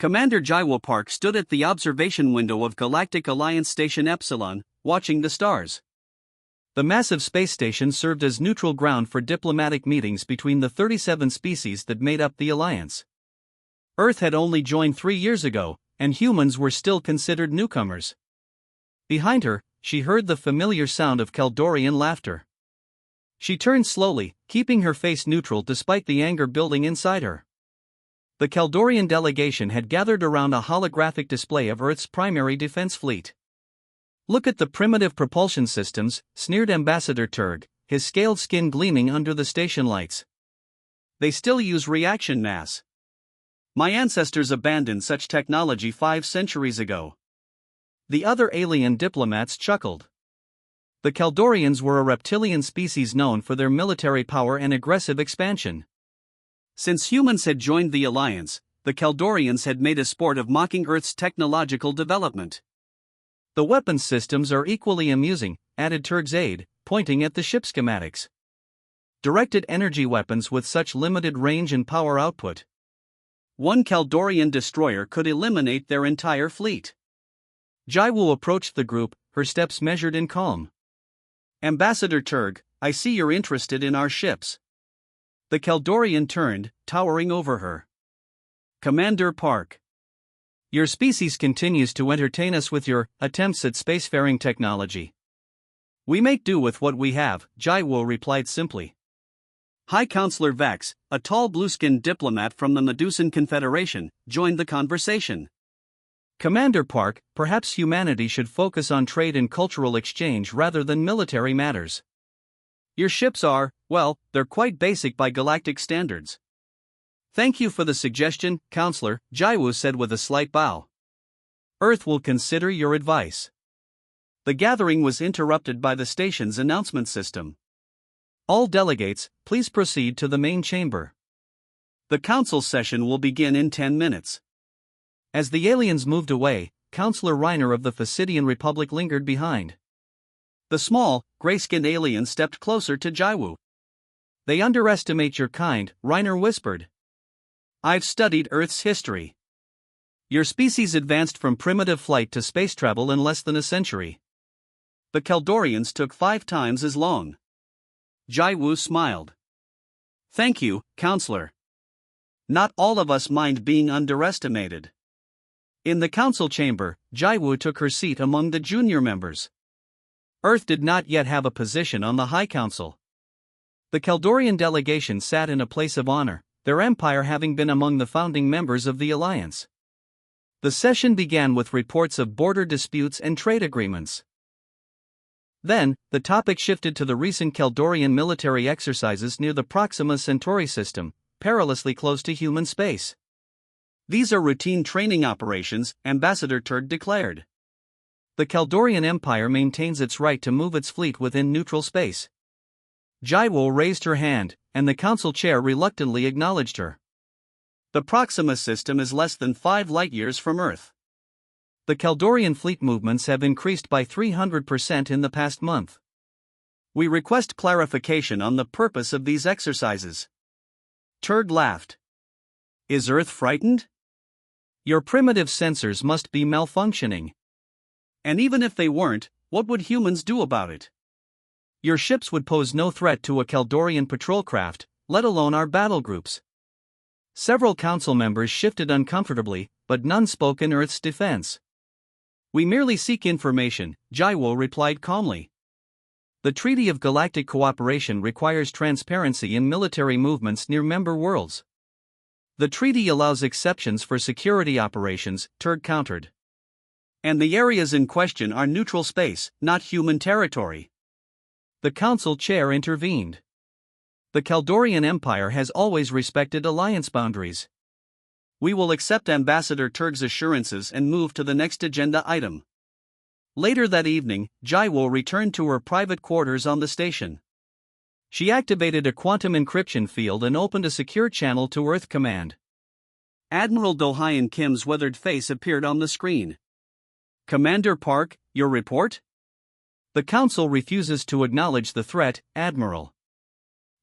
Commander Jaiwo Park stood at the observation window of Galactic Alliance Station Epsilon, watching the stars. The massive space station served as neutral ground for diplomatic meetings between the 37 species that made up the Alliance. Earth had only joined 3 years ago, and humans were still considered newcomers. Behind her, she heard the familiar sound of Kaldorian laughter. She turned slowly, keeping her face neutral despite the anger building inside her. The Kaldorian delegation had gathered around a holographic display of Earth's primary defense fleet. "Look at the primitive propulsion systems," sneered Ambassador Turg, his scaled skin gleaming under the station lights. "They still use reaction mass. My ancestors abandoned such technology 5 centuries ago." The other alien diplomats chuckled. The Kaldorians were a reptilian species known for their military power and aggressive expansion. Since humans had joined the Alliance, the Kaldorians had made a sport of mocking Earth's technological development. "The weapons systems are equally amusing," added Turg's aide, pointing at the ship schematics. "Directed energy weapons with such limited range and power output. One Kaldorian destroyer could eliminate their entire fleet." Jaiwu approached the group, her steps measured in calm. "Ambassador Turg, I see you're interested in our ships." The Kaldorian turned, towering over her. "Commander Park, your species continues to entertain us with your attempts at spacefaring technology." "We make do with what we have," Jaiwu replied simply. High Counselor Vex, a tall blue-skinned diplomat from the Medusan Confederation, joined the conversation. "Commander Park, perhaps humanity should focus on trade and cultural exchange rather than military matters. Your ships are, well, they're quite basic by galactic standards." "Thank you for the suggestion, Counselor," Jaiwu said with a slight bow. "Earth will consider your advice." The gathering was interrupted by the station's announcement system. "All delegates, please proceed to the main chamber. The council session will begin in 10 minutes. As the aliens moved away, Counselor Reiner of the Phacidian Republic lingered behind. The small, gray-skinned alien stepped closer to Jaiwu. "They underestimate your kind," Reiner whispered. "I've studied Earth's history. Your species advanced from primitive flight to space travel in less than a century. The Kaldorians took 5 times as long." Jaiwu smiled. "Thank you, Counselor. Not all of us mind being underestimated." In the council chamber, Jaiwu took her seat among the junior members. Earth did not yet have a position on the High Council. The Kaldorian delegation sat in a place of honor, their empire having been among the founding members of the Alliance. The session began with reports of border disputes and trade agreements. Then, the topic shifted to the recent Kaldorian military exercises near the Proxima Centauri system, perilously close to human space. "These are routine training operations," Ambassador Turg declared. "The Kaldorian Empire maintains its right to move its fleet within neutral space." Jaiwu raised her hand, and the council chair reluctantly acknowledged her. "The Proxima system is less than 5 light-years from Earth. The Kaldorian fleet movements have increased by 300% in the past month. We request clarification on the purpose of these exercises." Turg laughed. "Is Earth frightened? Your primitive sensors must be malfunctioning. And even if they weren't, what would humans do about it? Your ships would pose no threat to a Kaldorian patrol craft, let alone our battle groups." Several council members shifted uncomfortably, but none spoke in Earth's defense. "We merely seek information," Jaiwu replied calmly. "The Treaty of Galactic Cooperation requires transparency in military movements near member worlds." "The treaty allows exceptions for security operations," Turg countered. "And the areas in question are neutral space, not human territory." The council chair intervened. "The Kaldorian Empire has always respected alliance boundaries. We will accept Ambassador Turg's assurances and move to the next agenda item." Later that evening, Jaiwu returned to her private quarters on the station. She activated a quantum encryption field and opened a secure channel to Earth Command. Admiral Do-Hyun Kim's weathered face appeared on the screen. "Commander Park, your report?" "The Council refuses to acknowledge the threat, Admiral.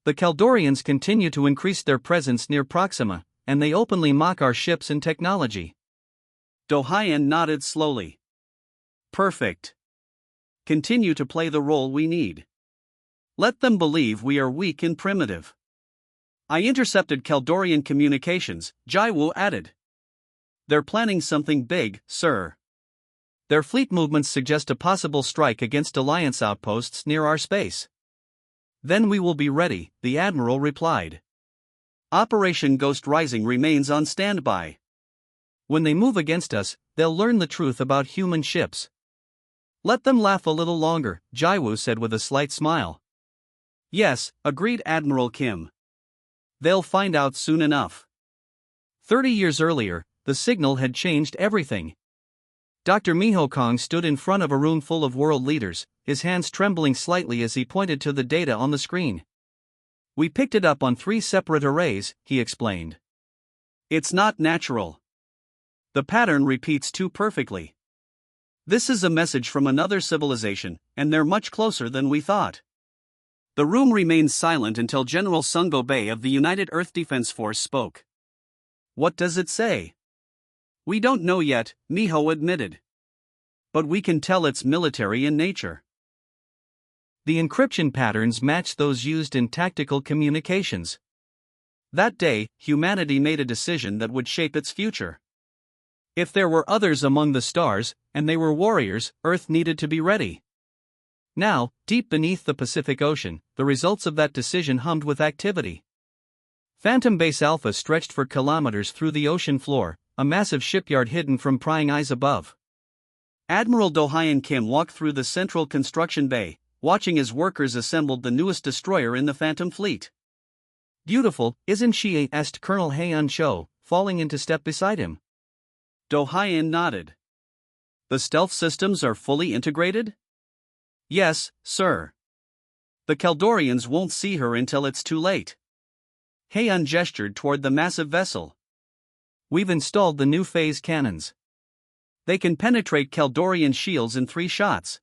The Kaldorians continue to increase their presence near Proxima, and they openly mock our ships and technology. Do-Hyen nodded slowly. Perfect. Continue to play the role we need. Let them believe we are weak and primitive. I intercepted Kaldorian communications, Jaiwoo added. They're planning something big, sir. Their fleet movements suggest a possible strike against Alliance outposts near our space. Then we will be ready, the Admiral replied. Operation Ghost Rising remains on standby. When they move against us, they'll learn the truth about human ships. Let them laugh a little longer, Jaiwoo said with a slight smile. Yes, agreed Admiral Kim. They'll find out soon enough. 30 years earlier, the signal had changed everything. Dr. Miho Kong stood in front of a room full of world leaders, his hands trembling slightly as he pointed to the data on the screen. We picked it up on 3 separate arrays, he explained. It's not natural. The pattern repeats too perfectly. This is a message from another civilization, and they're much closer than we thought. The room remained silent until General Sungo Bay of the United Earth Defense Force spoke. What does it say? We don't know yet, Miho admitted. But we can tell it's military in nature. The encryption patterns match those used in tactical communications. That day, humanity made a decision that would shape its future. If there were others among the stars, and they were warriors, Earth needed to be ready. Now, deep beneath the Pacific Ocean, the results of that decision hummed with activity. Phantom Base Alpha stretched for kilometers through the ocean floor, a massive shipyard hidden from prying eyes above. Admiral Do-Hyen Kim walked through the central construction bay, watching as workers assembled the newest destroyer in the Phantom Fleet. Beautiful, isn't she? Asked Colonel Haeun Cho, falling into step beside him. Do-Hyen nodded. The stealth systems are fully integrated? Yes, sir. The Kaldorians won't see her until it's too late. Haeun gestured toward the massive vessel. We've installed the new phase cannons. They can penetrate Kaldorian shields in 3 shots.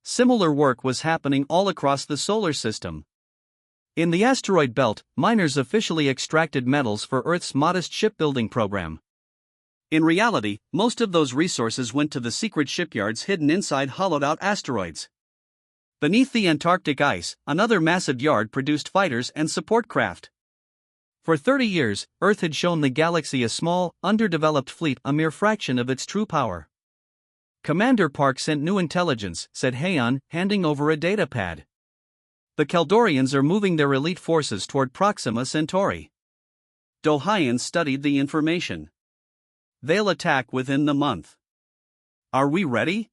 Similar work was happening all across the solar system. In the asteroid belt, miners officially extracted metals for Earth's modest shipbuilding program. In reality, most of those resources went to the secret shipyards hidden inside hollowed-out asteroids. Beneath the Antarctic ice, another massive yard produced fighters and support craft. For 30 years, Earth had shown the galaxy a small, underdeveloped fleet, a mere fraction of its true power. Commander Park sent new intelligence, said Haeun, handing over a datapad. The Kaldorians are moving their elite forces toward Proxima Centauri. Do-Hyen studied the information. They'll attack within the month. Are we ready?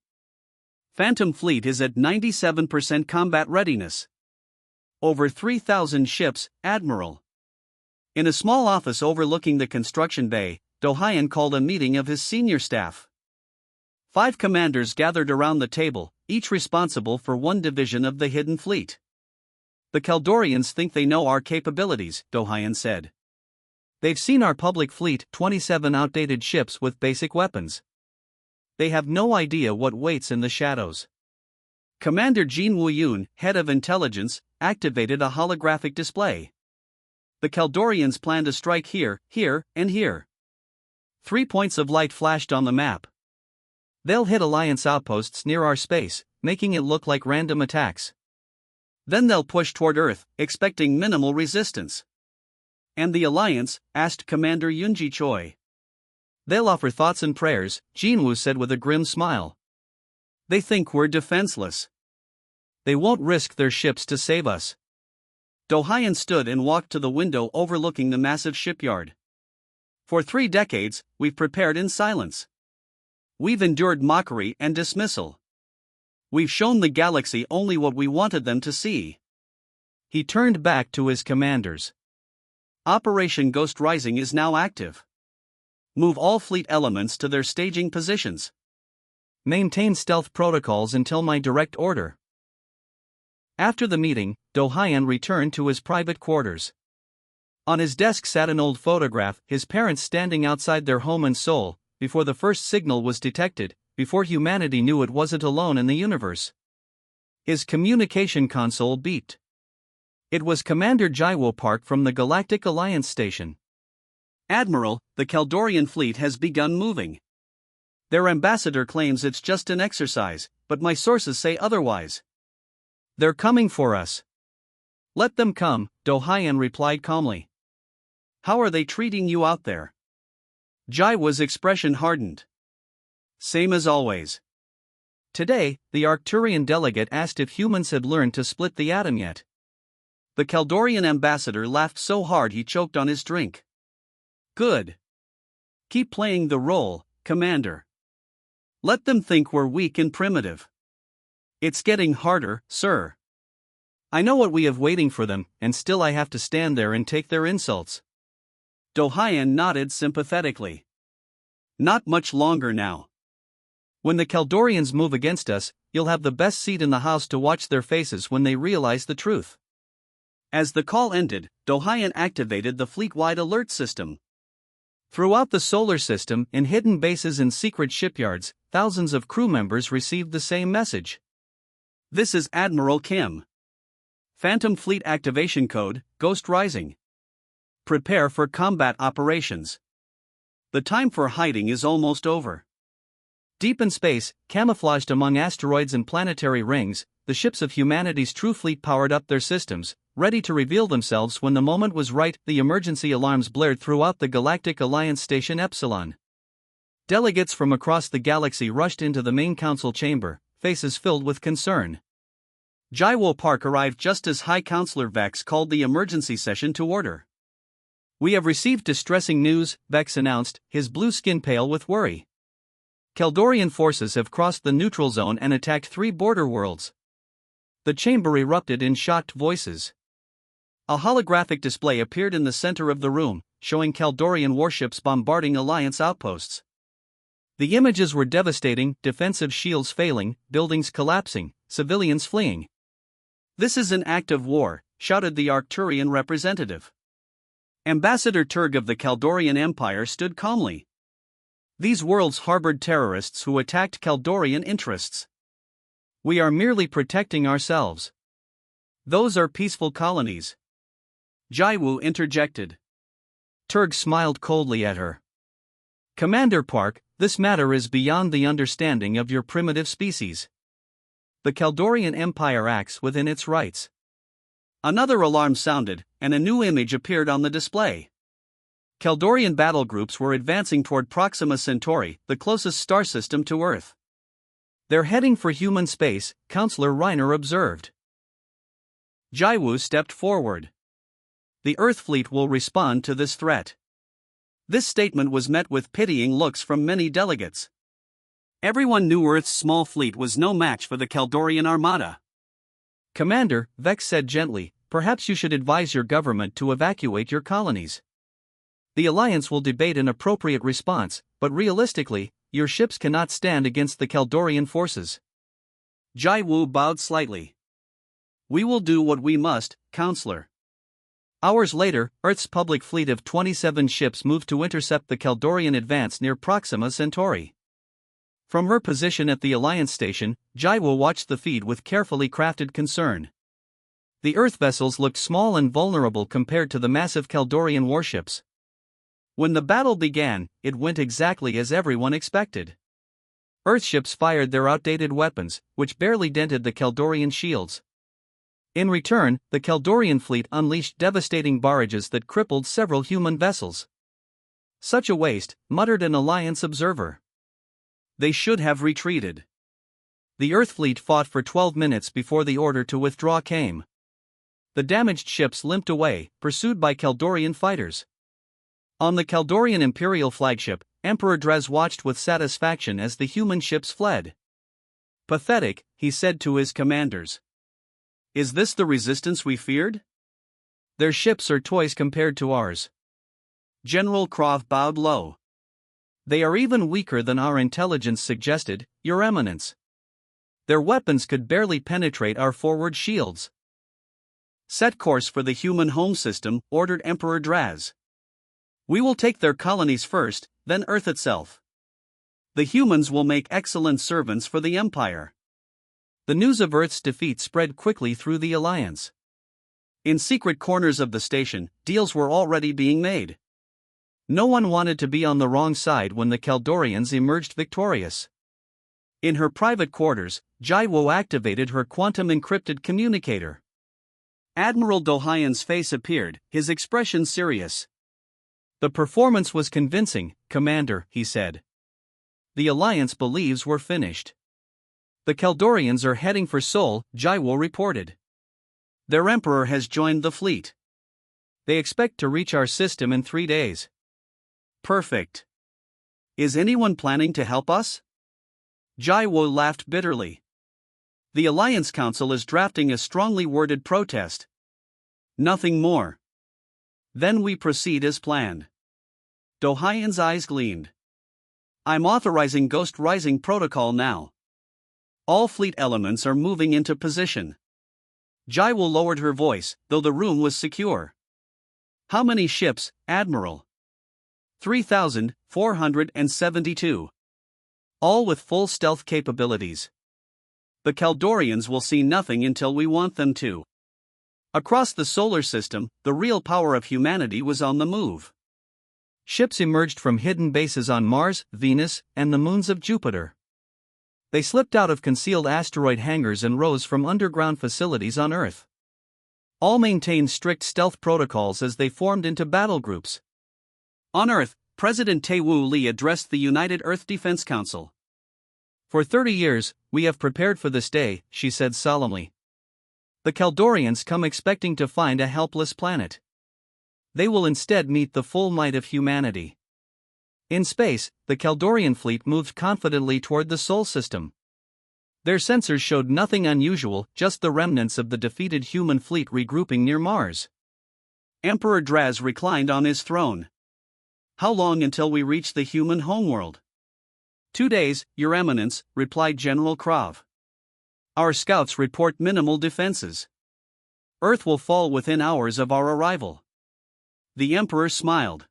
Phantom Fleet is at 97% combat readiness. Over 3,000 ships, Admiral. In a small office overlooking the construction bay, Do-Hyen called a meeting of his senior staff. 5 commanders gathered around the table, each responsible for one division of the hidden fleet. The Kaldorians think they know our capabilities, Do-Hyen said. They've seen our public fleet, 27 outdated ships with basic weapons. They have no idea what waits in the shadows. Commander Jin Woo-yoon, head of intelligence, activated a holographic display. The Kaldorians plan to strike here, here, and here. 3 points of light flashed on the map. They'll hit Alliance outposts near our space, making it look like random attacks. Then they'll push toward Earth, expecting minimal resistance. And the Alliance? Asked Commander Yoonji Choi. They'll offer thoughts and prayers, Jinwoo said with a grim smile. They think we're defenseless. They won't risk their ships to save us. Do-Hyen stood and walked to the window overlooking the massive shipyard. For 3 decades, we've prepared in silence. We've endured mockery and dismissal. We've shown the galaxy only what we wanted them to see. He turned back to his commanders. Operation Ghost Rising is now active. Move all fleet elements to their staging positions. Maintain stealth protocols until my direct order. After the meeting, Do-Hyen returned to his private quarters. On his desk sat an old photograph, his parents standing outside their home in Seoul, before the first signal was detected, before humanity knew it wasn't alone in the universe. His communication console beeped. It was Commander Jaiwo Park from the Galactic Alliance station. Admiral, the Kaldorian fleet has begun moving. Their ambassador claims it's just an exercise, but my sources say otherwise. They're coming for us. Let them come, Do Hyan replied calmly. How are they treating you out there? Jaiwo's expression hardened. Same as always. Today, the Arcturian delegate asked if humans had learned to split the atom yet. The Kaldorian ambassador laughed so hard he choked on his drink. Good. Keep playing the role, Commander. Let them think we're weak and primitive. It's getting harder, sir. I know what we have waiting for them, and still I have to stand there and take their insults. Do Hyan nodded sympathetically. Not much longer now. When the Kaldorians move against us, you'll have the best seat in the house to watch their faces when they realize the truth. As the call ended, Do Hyan activated the fleet-wide alert system. Throughout the solar system, in hidden bases and secret shipyards, thousands of crew members received the same message. This is Admiral Kim. Phantom Fleet Activation Code, Ghost Rising. Prepare for combat operations. The time for hiding is almost over. Deep in space, camouflaged among asteroids and planetary rings, the ships of humanity's true fleet powered up their systems, ready to reveal themselves when the moment was right. The emergency alarms blared throughout the Galactic Alliance Station Epsilon. Delegates from across the galaxy rushed into the main council chamber, faces filled with concern. Jaiwo Park arrived just as High Counselor Vex called the emergency session to order. We have received distressing news, Vex announced, his blue skin pale with worry. Kaldorian forces have crossed the neutral zone and attacked 3 border worlds. The chamber erupted in shocked voices. A holographic display appeared in the center of the room, showing Kaldorian warships bombarding Alliance outposts. The images were devastating, defensive shields failing, buildings collapsing, civilians fleeing. This is an act of war, shouted the Arcturian representative. Ambassador Turg of the Kaldorian Empire stood calmly. These worlds harbored terrorists who attacked Kaldorian interests. We are merely protecting ourselves. Those are peaceful colonies. Jaiwo interjected. Turg smiled coldly at her. Commander Park, this matter is beyond the understanding of your primitive species. The Kaldorian Empire acts within its rights. Another alarm sounded, and a new image appeared on the display. Kaldorian battle groups were advancing toward Proxima Centauri, the closest star system to Earth. They're heading for human space, Counselor Reiner observed. Jaiwo stepped forward. The Earth fleet will respond to this threat. This statement was met with pitying looks from many delegates. Everyone knew Earth's small fleet was no match for the Kaldorian Armada. Commander, Vex said gently, perhaps you should advise your government to evacuate your colonies. The Alliance will debate an appropriate response, but realistically, your ships cannot stand against the Kaldorian forces. Jaiwo bowed slightly. We will do what we must, Counselor. Hours later, Earth's public fleet of 27 ships moved to intercept the Kaldorian advance near Proxima Centauri. From her position at the Alliance station, Jaiwo watched the feed with carefully crafted concern. The Earth vessels looked small and vulnerable compared to the massive Kaldorian warships. When the battle began, it went exactly as everyone expected. Earthships fired their outdated weapons, which barely dented the Kaldorian shields. In return, the Kaldorian fleet unleashed devastating barrages that crippled several human vessels. Such a waste, muttered an Alliance observer. They should have retreated. The Earth fleet fought for 12 minutes before the order to withdraw came. The damaged ships limped away, pursued by Kaldorian fighters. On the Kaldorian Imperial flagship, Emperor Dres watched with satisfaction as the human ships fled. Pathetic, he said to his commanders. Is this the resistance we feared? Their ships are toys compared to ours. General Krov bowed low. They are even weaker than our intelligence suggested, Your Eminence. Their weapons could barely penetrate our forward shields. Set course for the human home system, ordered Emperor Draz. We will take their colonies first, then Earth itself. The humans will make excellent servants for the Empire. The news of Earth's defeat spread quickly through the Alliance. In secret corners of the station, deals were already being made. No one wanted to be on the wrong side when the Kaldorians emerged victorious. In her private quarters, Jaiwo activated her quantum-encrypted communicator. Admiral Dohyan's face appeared, his expression serious. "The performance was convincing, Commander," he said. "The Alliance believes we're finished." "The Kaldorians are heading for Seoul," Jaiwo reported. "Their Emperor has joined the fleet. They expect to reach our system in 3 days." "Perfect. Is anyone planning to help us?" Jaiwo laughed bitterly. "The Alliance Council is drafting a strongly worded protest. Nothing more. Then we proceed as planned." Dohyan's eyes gleamed. "I'm authorizing Ghost Rising Protocol now. All fleet elements are moving into position." Jaiwo lowered her voice, though the room was secure. "How many ships, Admiral?" 3,472. All with full stealth capabilities. The Kaldorians will see nothing until we want them to." Across the solar system, the real power of humanity was on the move. Ships emerged from hidden bases on Mars, Venus, and the moons of Jupiter. They slipped out of concealed asteroid hangars and rose from underground facilities on Earth. All maintained strict stealth protocols as they formed into battle groups. On Earth, President Tae-woo Lee addressed the United Earth Defense Council. "For 30 years, we have prepared for this day," she said solemnly. "The Kaldorians come expecting to find a helpless planet. They will instead meet the full might of humanity." In space, the Kaldorian fleet moved confidently toward the Sol system. Their sensors showed nothing unusual, just the remnants of the defeated human fleet regrouping near Mars. Emperor Draz reclined on his throne. "How long until we reach the human homeworld?" 2 days, Your Eminence," replied General Krav. "Our scouts report minimal defenses. Earth will fall within hours of our arrival." The Emperor smiled.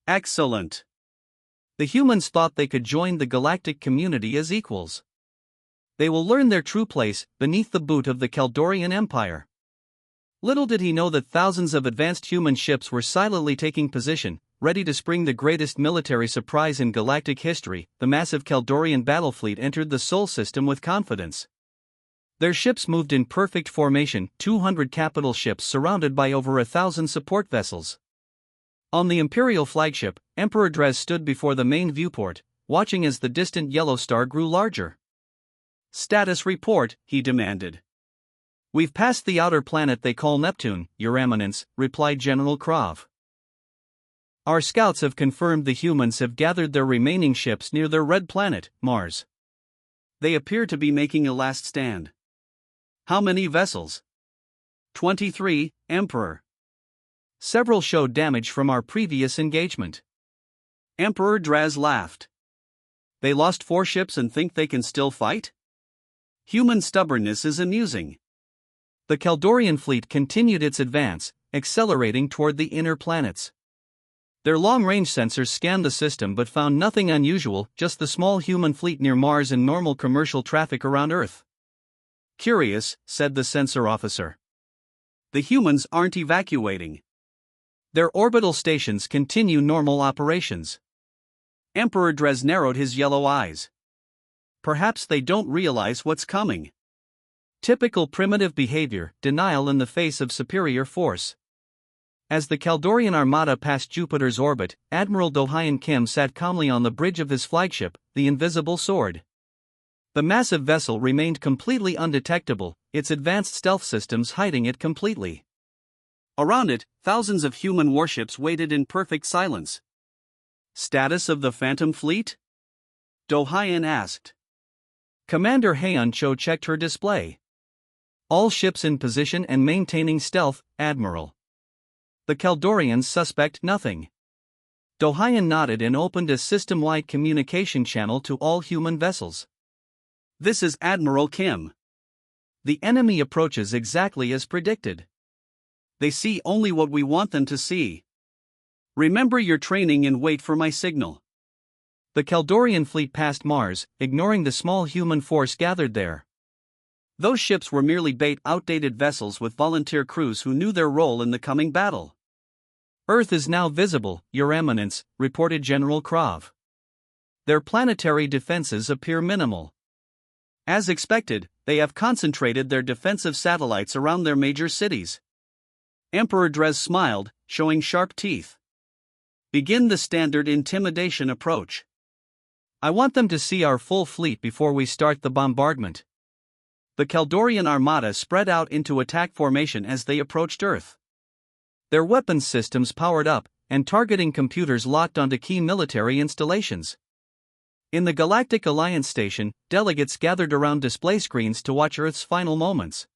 "Excellent. The humans thought they could join the galactic community as equals. They will learn their true place beneath the boot of the Kaldorian Empire." Little did he know that thousands of advanced human ships were silently taking position, ready to spring the greatest military surprise in galactic history. The massive Kaldorian battle fleet entered the Sol system with confidence. Their ships moved in perfect formation, 200 capital ships surrounded by over 1,000 support vessels. On the Imperial flagship, Emperor Draz stood before the main viewport, watching as the distant yellow star grew larger. "Status report," he demanded. "We've passed the outer planet they call Neptune, Your Eminence," replied General Krav. "Our scouts have confirmed the humans have gathered their remaining ships near their red planet, Mars. They appear to be making a last stand." "How many vessels?" 23, Emperor. "Several showed damage from our previous engagement." Emperor Draz laughed. "They lost 4 ships and think they can still fight? Human stubbornness is amusing." The Kaldorian fleet continued its advance, accelerating toward the inner planets. Their long-range sensors scanned the system but found nothing unusual, just the small human fleet near Mars and normal commercial traffic around Earth. "Curious," said the sensor officer. "The humans aren't evacuating. Their orbital stations continue normal operations." Emperor Draz narrowed his yellow eyes. "Perhaps they don't realize what's coming." Typical primitive behavior, denial in the face of superior force. As the Kaldorian Armada passed Jupiter's orbit, Admiral Do-hyun Kim sat calmly on the bridge of his flagship, the Invisible Sword. The massive vessel remained completely undetectable, its advanced stealth systems hiding it completely. Around it, thousands of human warships waited in perfect silence. "Status of the Phantom Fleet?" Do-hyun asked. Commander Haeun Cho checked her display. "All ships in position and maintaining stealth, Admiral." The Kaldorians suspect nothing. Do-hyun nodded and opened a system-wide communication channel to all human vessels. "This is Admiral Kim. The enemy approaches exactly as predicted. They see only what we want them to see. Remember your training and wait for my signal." The Kaldorian fleet passed Mars, ignoring the small human force gathered there. Those ships were merely outdated vessels with volunteer crews who knew their role in the coming battle. Earth is now visible, Your Eminence, reported General Krav. Their planetary defenses appear minimal. As expected, they have concentrated their defensive satellites around their major cities. Emperor Dres smiled, showing sharp teeth. Begin the standard intimidation approach. I want them to see our full fleet before we start the bombardment. The Kaldorian Armada spread out into attack formation as they approached Earth. Their weapons systems powered up, and targeting computers locked onto key military installations. In the Galactic Alliance station, delegates gathered around display screens to watch Earth's final moments.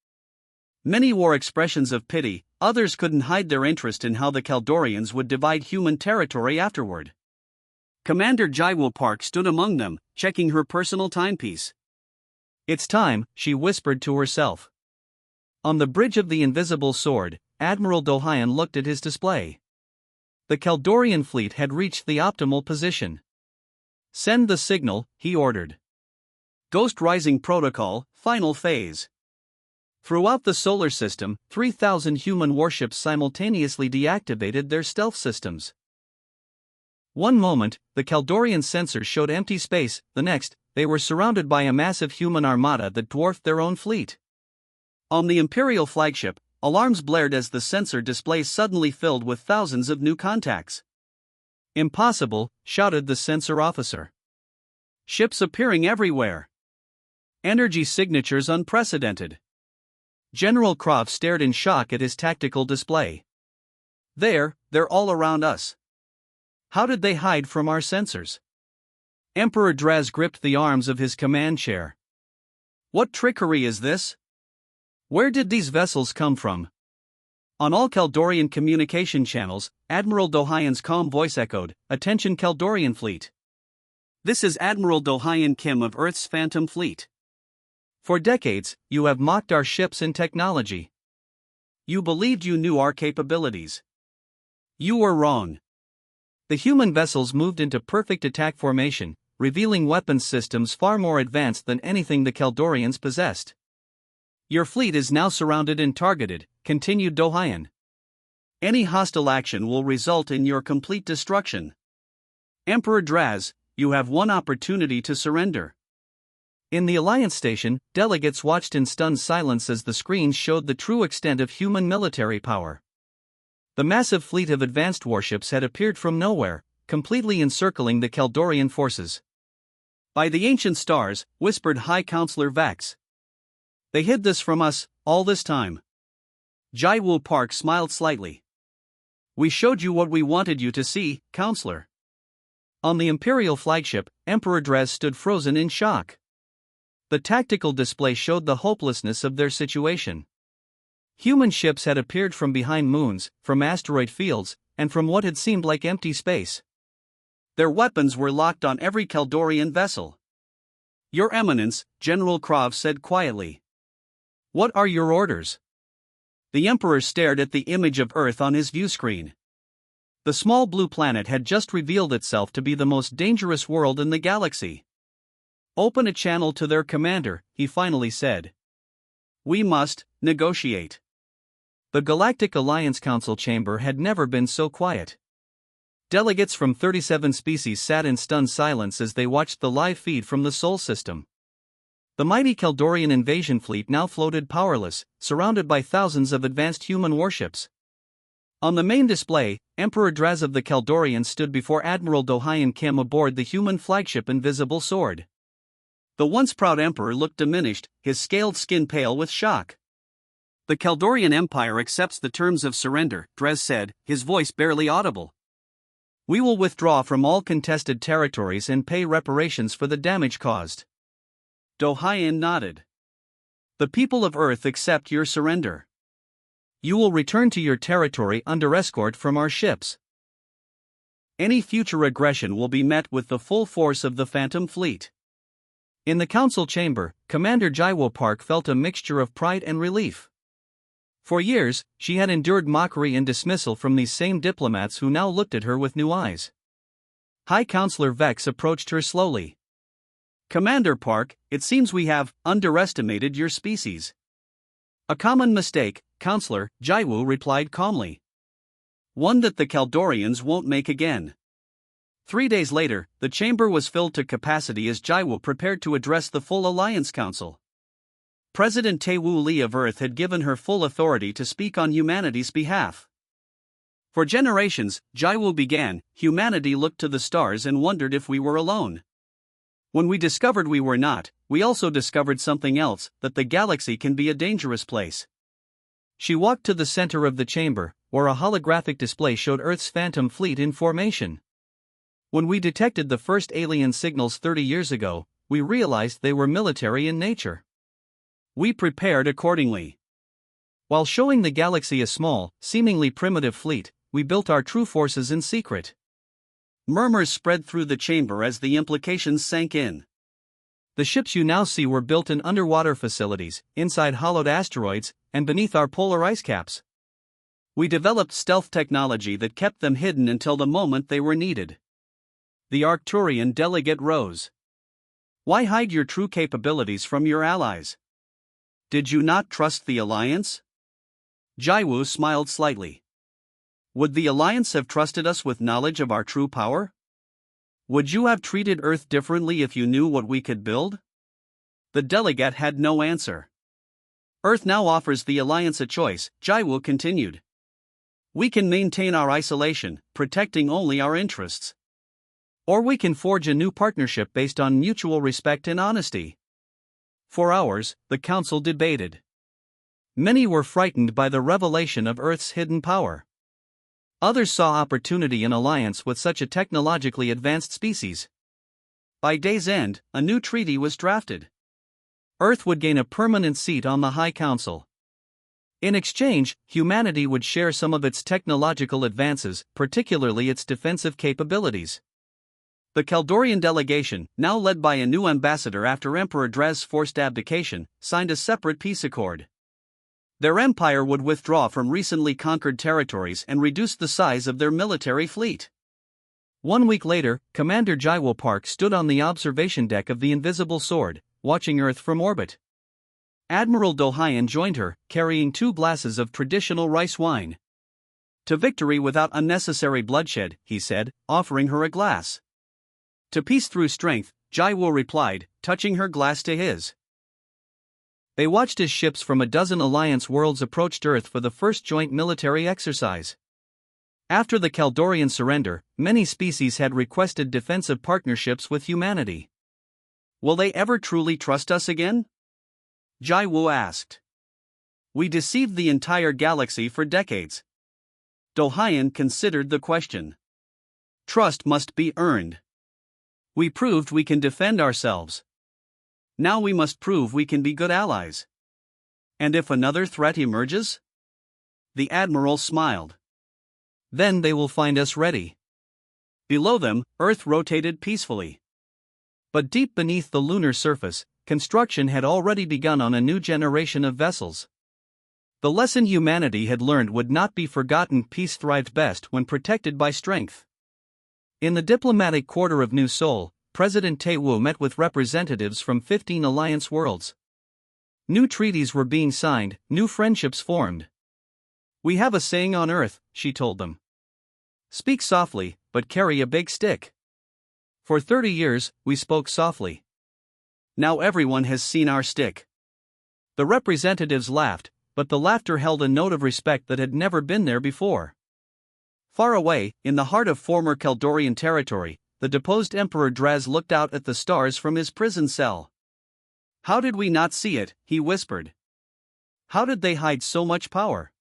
Many wore expressions of pity, others couldn't hide their interest in how the Kaldorians would divide human territory afterward. Commander Jaiwo Park stood among them, checking her personal timepiece. It's time, she whispered to herself. On the bridge of the Invisible Sword, Admiral Dohayan looked at his display. The Kaldorian fleet had reached the optimal position. Send the signal, he ordered. Ghost Rising Protocol, Final Phase. Throughout the solar system, 3,000 human warships simultaneously deactivated their stealth systems. One moment, the Kaldorian sensors showed empty space, the next, they were surrounded by a massive human armada that dwarfed their own fleet. On the Imperial flagship, alarms blared as the sensor display suddenly filled with thousands of new contacts. Impossible, shouted the sensor officer. Ships appearing everywhere. Energy signatures unprecedented. General Krav stared in shock at his tactical display. They're all around us. How did they hide from our sensors? Emperor Draz gripped the arms of his command chair. What trickery is this? Where did these vessels come from? On all Kaldorian communication channels, Admiral Dohayan's calm voice echoed, Attention Kaldorian Fleet. This is Admiral Dohayan Kim of Earth's Phantom Fleet. For decades, you have mocked our ships and technology. You believed you knew our capabilities. You were wrong. The human vessels moved into perfect attack formation, revealing weapons systems far more advanced than anything the Kaldorians possessed. Your fleet is now surrounded and targeted, continued Dohayan. Any hostile action will result in your complete destruction. Emperor Draz, you have one opportunity to surrender. In the Alliance station, delegates watched in stunned silence as the screens showed the true extent of human military power. The massive fleet of advanced warships had appeared from nowhere, completely encircling the Kaldorian forces. By the ancient stars, whispered High Counselor Vex. They hid this from us, all this time. Jaiwo Park smiled slightly. We showed you what we wanted you to see, Counselor. On the Imperial flagship, Emperor Draz stood frozen in shock. The tactical display showed the hopelessness of their situation. Human ships had appeared from behind moons, from asteroid fields, and from what had seemed like empty space. Their weapons were locked on every Kaldorian vessel. Your Eminence, General Krav said quietly. What are your orders? The Emperor stared at the image of Earth on his view screen. The small blue planet had just revealed itself to be the most dangerous world in the galaxy. Open a channel to their commander, he finally said. We must negotiate. The Galactic Alliance Council chamber had never been so quiet. Delegates from 37 species sat in stunned silence as they watched the live feed from the Sol system. The mighty Kaldorian invasion fleet now floated powerless, surrounded by thousands of advanced human warships. On the main display, Emperor Draz of the Kaldorians stood before Admiral Dohayan Kim aboard the human flagship Invisible Sword. The once proud Emperor looked diminished, his scaled skin pale with shock. The Kaldorian Empire accepts the terms of surrender, Draz said, his voice barely audible. We will withdraw from all contested territories and pay reparations for the damage caused. Dohayan nodded. The people of Earth accept your surrender. You will return to your territory under escort from our ships. Any future aggression will be met with the full force of the Phantom Fleet. In the council chamber, Commander Jaiwo Park felt a mixture of pride and relief. For years, she had endured mockery and dismissal from these same diplomats who now looked at her with new eyes. High Counselor Vex approached her slowly. Commander Park, it seems we have underestimated your species. A common mistake, Counselor, Jaiwo replied calmly. One that the Kaldorians won't make again. 3 days later, the chamber was filled to capacity as Jaiwu prepared to address the full Alliance Council. President Taewoo Lee of Earth had given her full authority to speak on humanity's behalf. For generations, Jaiwu began, humanity looked to the stars and wondered if we were alone. When we discovered we were not, we also discovered something else, that the galaxy can be a dangerous place. She walked to the center of the chamber, where a holographic display showed Earth's Phantom Fleet in formation. When we detected the first alien signals 30 years ago, we realized they were military in nature. We prepared accordingly. While showing the galaxy a small, seemingly primitive fleet, we built our true forces in secret. Murmurs spread through the chamber as the implications sank in. The ships you now see were built in underwater facilities, inside hollowed asteroids, and beneath our polar ice caps. We developed stealth technology that kept them hidden until the moment they were needed. The Arcturian delegate rose. Why hide your true capabilities from your allies? Did you not trust the Alliance? Jaiwu smiled slightly. Would the Alliance have trusted us with knowledge of our true power? Would you have treated Earth differently if you knew what we could build? The delegate had no answer. Earth now offers the Alliance a choice, Jaiwu continued. We can maintain our isolation, protecting only our interests. Or we can forge a new partnership based on mutual respect and honesty. For hours, the council debated. Many were frightened by the revelation of Earth's hidden power. Others saw opportunity in alliance with such a technologically advanced species. By day's end, a new treaty was drafted. Earth would gain a permanent seat on the High Council. In exchange, humanity would share some of its technological advances, particularly its defensive capabilities. The Kaldorian delegation, now led by a new ambassador after Emperor Draz's forced abdication, signed a separate peace accord. Their empire would withdraw from recently conquered territories and reduce the size of their military fleet. 1 week later, Commander Jaiwu Park stood on the observation deck of the Invisible Sword, watching Earth from orbit. Admiral Dohayan joined her, carrying 2 glasses of traditional rice wine. To victory without unnecessary bloodshed, he said, offering her a glass. To peace through strength, Jaiwu replied, touching her glass to his. They watched as ships from a dozen Alliance worlds approached Earth for the first joint military exercise. After the Kaldorian surrender, many species had requested defensive partnerships with humanity. Will they ever truly trust us again? Jaiwu asked. We deceived the entire galaxy for decades. Dohayan considered the question. Trust must be earned. We proved we can defend ourselves. Now we must prove we can be good allies. And if another threat emerges? The Admiral smiled. Then they will find us ready. Below them, Earth rotated peacefully. But deep beneath the lunar surface, construction had already begun on a new generation of vessels. The lesson humanity had learned would not be forgotten. Peace thrived best when protected by strength. In the diplomatic quarter of New Seoul, President Taewoo met with representatives from 15 Alliance worlds. New treaties were being signed, new friendships formed. We have a saying on Earth, she told them. Speak softly, but carry a big stick. For 30 years, we spoke softly. Now everyone has seen our stick. The representatives laughed, but the laughter held a note of respect that had never been there before. Far away, in the heart of former Kaldorian territory, the deposed Emperor Draz looked out at the stars from his prison cell. How did we not see it, he whispered. How did they hide so much power?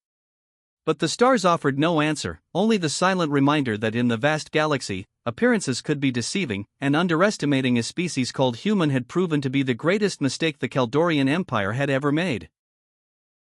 But the stars offered no answer, only the silent reminder that in the vast galaxy, appearances could be deceiving, and underestimating a species called human had proven to be the greatest mistake the Kaldorian Empire had ever made.